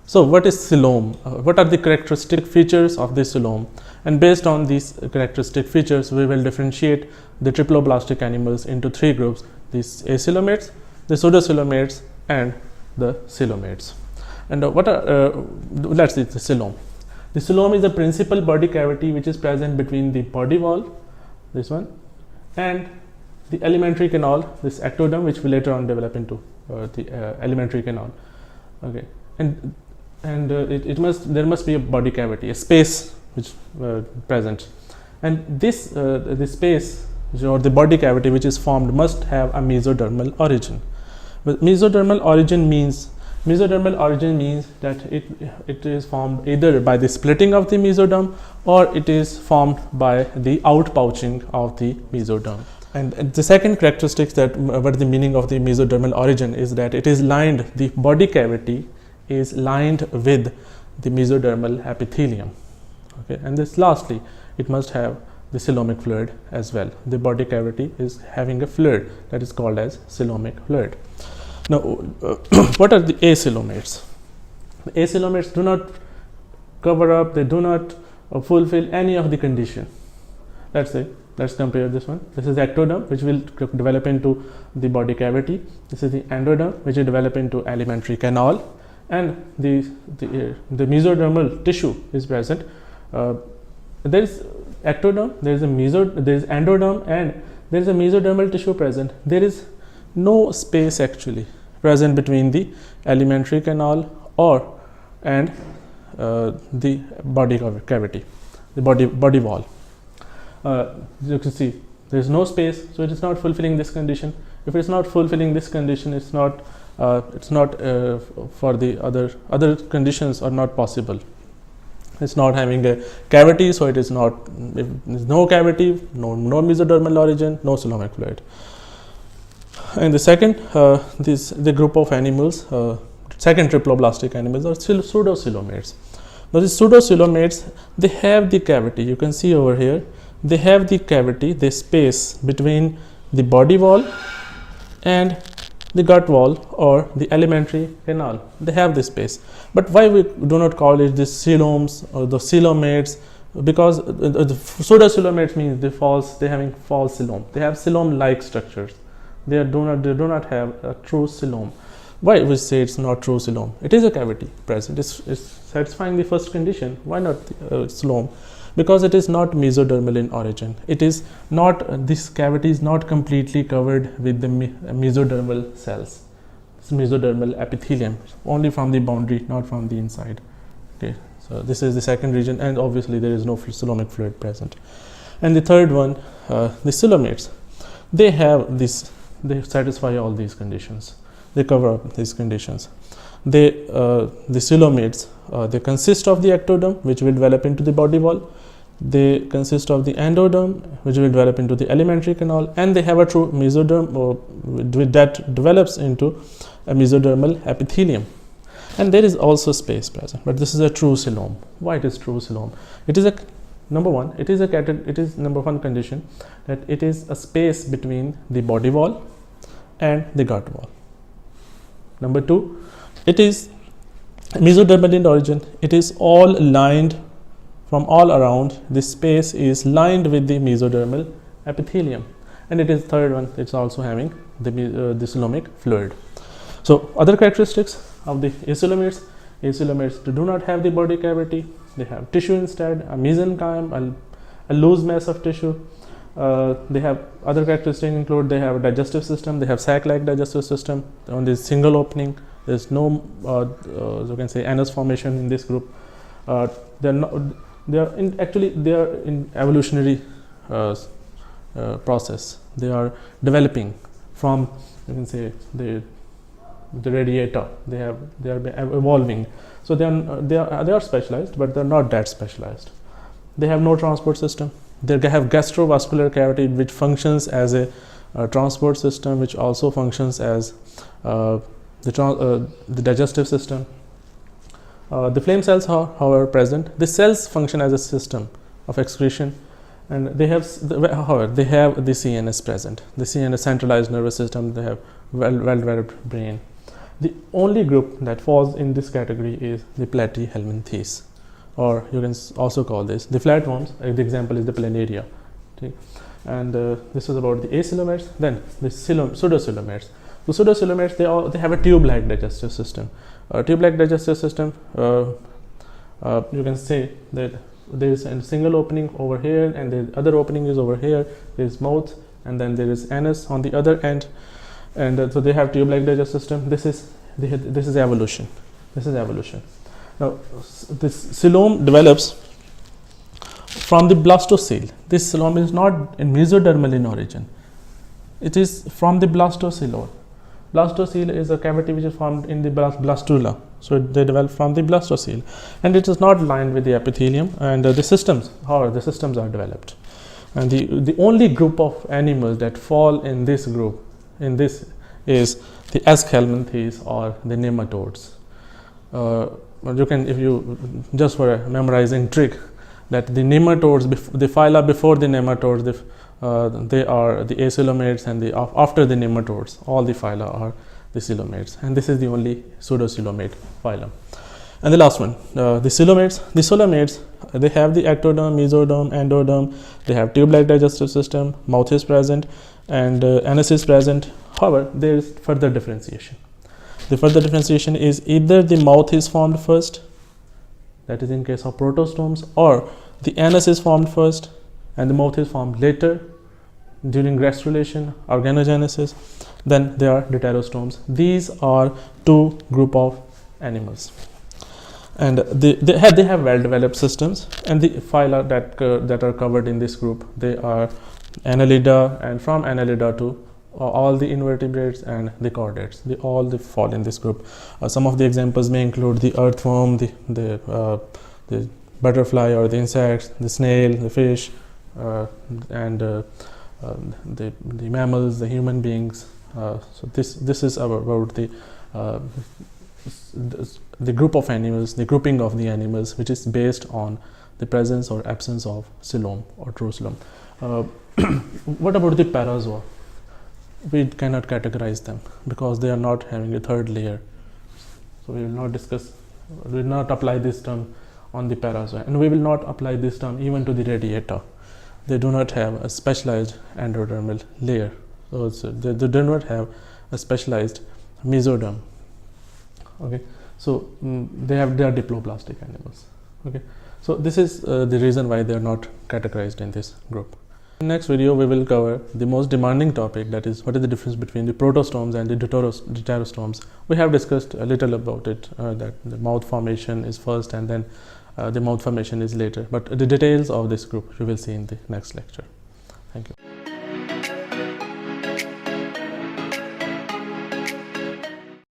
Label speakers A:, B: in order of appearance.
A: So what is coelom? What are the characteristic features of this coelom? And based on these characteristic features, we will differentiate the triploblastic animals into three groups: these acoelomates, the pseudocoelomates, and the coelomates. And let's see the coelom. The coelom is the principal body cavity which is present between the body wall, this one, and the alimentary canal, this ectoderm, which will later on develop into the alimentary canal. Okay, and there must be a body cavity, a space which present, and this the space or the body cavity which is formed must have a mesodermal origin. But mesodermal origin means that it is formed either by the splitting of the mesoderm, or it is formed by the outpouching of the mesoderm. And the second characteristic, that what the meaning of the mesodermal origin is, that it is lined, the body cavity is lined with the mesodermal epithelium. Okay, and this lastly, it must have the coelomic fluid as well. The body cavity is having a fluid that is called as coelomic fluid. Now, what are the acoelomates? The acoelomates do not cover up, they do not fulfill any of the condition. Let's compare this one. This is the ectoderm, which will develop into the body cavity. This is the endoderm, which will develop into alimentary canal, and the mesodermal tissue is present. There is ectoderm, there is endoderm, and there is a mesodermal tissue present. There is no space actually present between the alimentary canal and the body cavity, the body wall. You can see there is no space, so it is not fulfilling this condition. If it is not fulfilling this condition, it's not for the other conditions are not possible. It's not having a cavity, so it is not. If there is no cavity, no mesodermal origin, no coelomic fluid. And the second, the group of animals, second triploblastic animals, are pseudocoelomates. Now, the pseudocoelomates, they have the cavity. You can see over here, they have the cavity, the space between the body wall and the gut wall or the alimentary canal. They have this space. But why we do not call it the coeloms or the coelomates? Because the pseudocoelomates means they having false coelom. They have coelom-like structures. They do not have a true coelom. Why we say it's not true coelom? It is a cavity present. It's satisfying the first condition. Why not coelom? Because it is not mesodermal in origin. It is not, this cavity is not completely covered with the mesodermal cells. It's mesodermal epithelium, only from the boundary, not from the inside. Okay, so this is the second region, and obviously there is no coelomic fluid present. And the third one, the coelomates, they have this, they satisfy all these conditions. They cover up these conditions. The coelomates, they consist of the ectoderm, which will develop into the body wall. They consist of the endoderm, which will develop into the alimentary canal, and they have a true mesoderm that develops into a mesodermal epithelium. And there is also space present, but this is a true coelom. Why it is true coelom? It is a number one. It is number one condition, that it is a space between the body wall and the gut wall. Number two, it is mesodermal in origin. It is all lined from all around. This space is lined with the mesodermal epithelium. And it is third one, it's also having the coelomic fluid. So other characteristics of the acoelomates do not have the body cavity. They have tissue instead, a mesenchyme, a loose mass of tissue. They have other characteristics include they have a digestive system. They have sac-like digestive system on this single opening. There is no you can say anus formation in this group. They are in evolutionary process. They are developing from, you can say, the radiata. They are evolving. So they are specialized, but they are not that specialized. They have no transport system. They have gastrovascular cavity, which functions as a transport system, which also functions as the digestive system. The flame cells, however, present. The cells function as a system of excretion, and they have the CNS present. The CNS, centralized nervous system. They have well-developed brain, The only group that falls in this category is the platyhelminthes, or you can also call this the flatworms. The example is the planaria. Okay. And this is about the acoelomates. Then the pseudocoelomates. The pseudocoelomates, they have a tube-like digestive system. Tube-like digestive system, you can say that there is a single opening over here, and the other opening is over here. There is mouth, and then there is anus on the other end, and so they have tube-like digestive system. This is evolution. This is evolution. Now, this coelom develops from the blastocele. This coelom is not mesodermal in origin. It is from the blastocele. Blastocele is a cavity which is formed in the blastula. So they develop from the blastocele, and it is not lined with the epithelium. And the systems are developed. And the only group of animals that fall in this group, is the Acoelomate or the nematodes. You can, if you just for a memorizing trick, that the nematodes, the phyla before the nematodes, they are the acoelomates, and after the nematodes, all the phyla are the coelomates, and this is the only pseudocoelomate phylum. And the last one, the coelomates. The coelomates, they have the ectoderm, mesoderm, endoderm. They have tube-like digestive system. Mouth is present, and anus is present. However, there is further differentiation. The further differentiation is either the mouth is formed first, that is in case of protostomes, or the anus is formed first and the mouth is formed later during gastrulation, organogenesis. Then there are deuterostomes. These are two group of animals, and they have well-developed systems. And the phyla that are covered in this group, they are Annelida, and from Annelida to all the invertebrates and the chordates, they all fall in this group. Some of the examples may include the earthworm, the butterfly or the insects, the snail, the fish, and the mammals, the human beings. So this is about the group of animals, the grouping of the animals, which is based on the presence or absence of coelom or true coelom. What about the parazoa? We cannot categorize them because they are not having a third layer. So we will not apply this term on the parazoa, and we will not apply this term even to the radiata. They do not have a specialized endodermal layer. So they do not have a specialized mesoderm. Okay, so they are diploblastic animals. Okay, so this is the reason why they are not categorized in this group. In the next video, we will cover the most demanding topic, that is, what is the difference between the protostomes and the deuterostomes. We have discussed a little about it, that the mouth formation is first and then the mouth formation is later. But the details of this group you will see in the next lecture. Thank you.